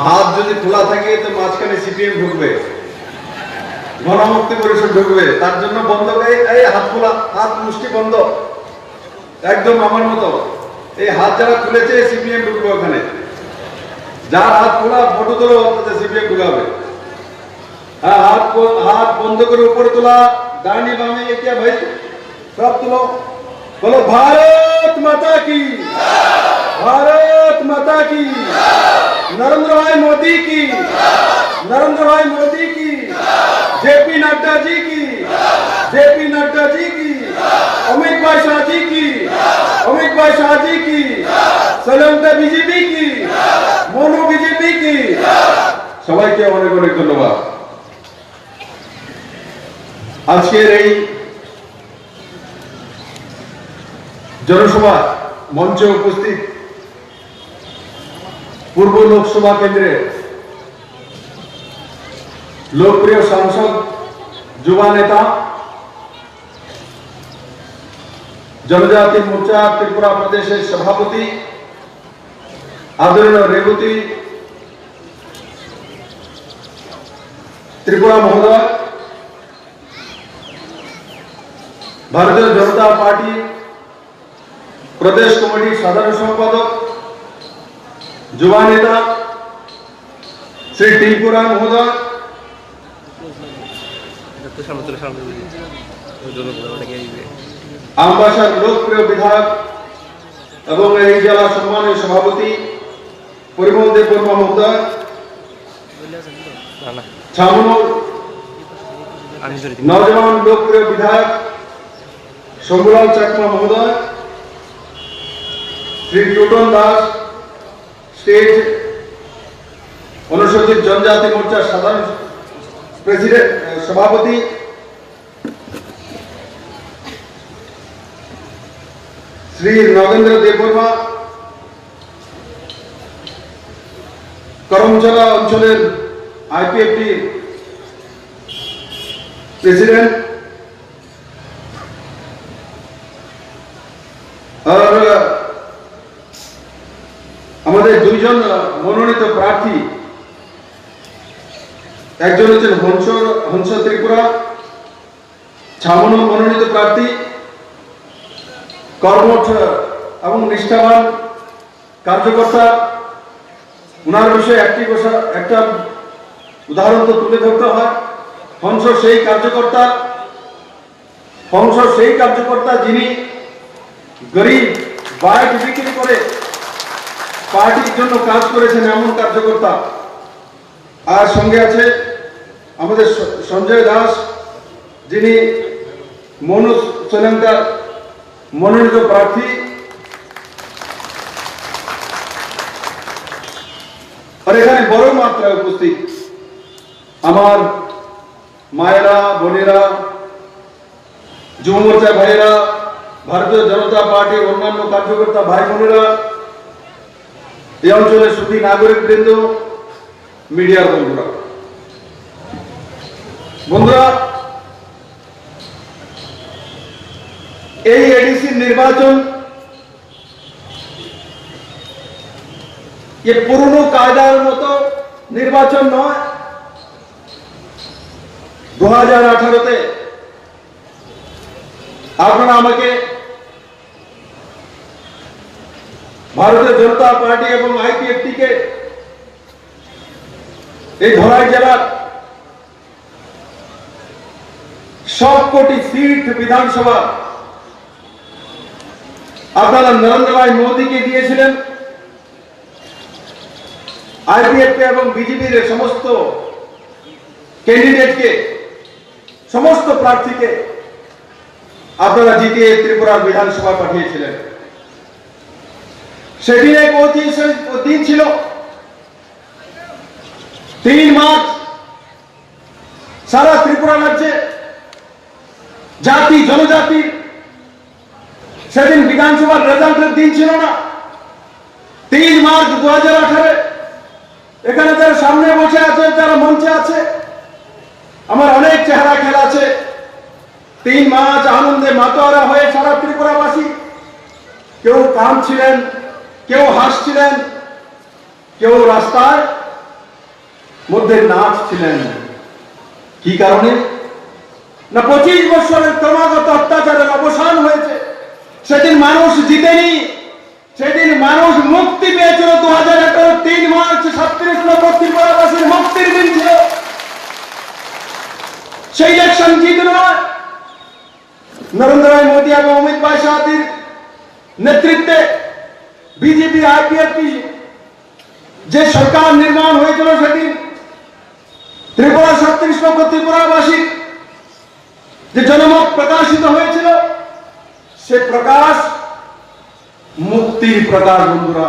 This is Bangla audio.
হাত যদি খোলা থাকে তো মাঝখানে সিপিএম ঢুকবে, গণমুক্তি পরিষদ ঢুকবে, তার জন্য বন্ধ। এই হাত খোলা, হাত মুষ্টি বন্ধ, একদম আমার মতো। এই হাত যারা খুলেছে সিপিএম ঢুকবে ওখানে। যার হাত খোলা ফটো তোলো, সিপিএম ঢুকাবে। হ্যাঁ, হাত বন্ধ করে উপরে তোলা, ডানি বামে এটা ভাই সব তুলো, বলো भारत माता की, भारत माता की, नरेंद्र भाई मोदी की, नरेंद्र भाई मोदी की, जेपी नड्डा जी की, जेपी नड्डा जी की, अमित भाई शाह जी की, अमित भाई शाह जी की, सलमता बीजेपी की, मोनू बीजेपी की। সবাইকে অনেক অনেক ধন্যবাদ। আজকের এই জনসভা মঞ্চে উপস্থিত পূর্ব লোকসভা কেন্দ্রের লোকপ্রিয় সাংসদ, যুবা নেতা, জনজাতি মোর্চা ত্রিপুরা প্রদেশের সভাপতি আদরণীয় রেবতী ত্রিপুরা মহোদয়, ভারতীয় জনতা পার্টি প্রদেশ কমিটির সাধারণ সম্পাদক, যুবা নেতা শ্রী টিঙ্কুরা মহোদয়, আমবাসার লোকপ্রিয় বিধায়ক এবং এই জেলা সম্মানীয় সভাপতি পরিমল দেববর্মা মহোদয়, ছামনুর নওজওয়ান লোকপ্রিয় বিধায়ক শম্ভুলাল চাকমা মহোদয়, শ্রী টুটন দাস স্টেট অনুসূচিত জনজাতি মোর্চার সাধারণ প্রেসিডেন্ট সভাপতি, শ্রী নগেন্দ্র দেববর্মা করমচালা অঞ্চলের আইপিএফটি প্রেসিডেন্ট, আর আমাদের দুইজন মনোনীত প্রার্থী, একজন হচ্ছেন হংস ত্রিপুরা ছামনু মনোনীত প্রার্থী, কর্মঠ এবং নিষ্ঠাবান কার্যকর্তা। উনার বিষয়ে একটা উদাহরণ তো তুলে ধরতে হয়। হংস সেই কার্যকর্তা যিনি গরিব বাইট বিক্রি করে পার্টির জন্য কাজ করেছেন, এমন কার্যকর্তা। আর সঙ্গে আছে আমাদের সঞ্জয় দাস, যিনি মনু শ্রীলঙ্কার মনোনীত প্রার্থী। আর এখানে বড় মাত্রায় উপস্থিত আমার মায়েরা, বোনেরা, যুব মোর্চা ভাইয়েরা, ভারতীয় জনতা পার্টির অন্যান্য কার্যকর্তা ভাই বোনেরা, এই অঞ্চলের সুধী নাগরিক বৃন্দ, মিডিয়ার বন্ধুরা, এই এডিসি নির্বাচন পুরনো কায়দার মতো নির্বাচন নয়। 2018-তে আপনারা আমাকে ভারতীয় জনতা পার্টি এবং আইপিএফটি কে এই ধলাই জেলার সবকটি সিট বিধানসভা আপনারা নরেন্দ্র ভাই মোদীকে দিয়েছিলেন। আইপিএফ এবং বিজেপির সমস্ত ক্যান্ডিডেটকে, সমস্ত প্রার্থীকে আপনারা জিতিয়ে ত্রিপুরার বিধানসভা পাঠিয়েছিলেন। সেদিন এক দিন ছিল 3 মার্চ। সারা ত্রিপুরা রাজ্যে জাতি জনজাতি সেদিন বিধানসভার রেজাল্টের দিন ছিল না। 3 মার্চ 2018 এখানে যারা সামনে বসে আছে, যারা মঞ্চে আছে, আমার অনেক চেহারা খেলা আছে। 3 মার্চ আনন্দে মাতোয়ারা হয়ে সারা ত্রিপুরাবাসী কেউ কাঁদছিলেন, কেউ হাসছিলেন, কেউ রাস্তায় মধ্যে নাচ ছিলেন। কি কারণে? না 25 বছরের ক্রমাগত অত্যাচারের অবসান হয়েছে। সেদিন মানুষ জিতেনি, সেদিন মানুষ মুক্তি পেয়েছিল। 2018 3 মার্চ 37 লক্ষ ত্রিপুরাবাসীর মুক্তির দিন ছিল। সেই ইলেকশন জিত নয়, নরেন্দ্র ভাই মোদী এবং অমিত ভাই শাহর নেতৃত্বে বিজেপি আইপিএফটি যে সরকার নির্মাণ হয়েছিল, সেদিন ত্রিপুরা 37 লক্ষ ত্রিপুরাবাসী যে জনমত প্রকাশিত হয়েছিল, সে প্রকাশ মুক্তির প্রকাশ বন্ধুরা।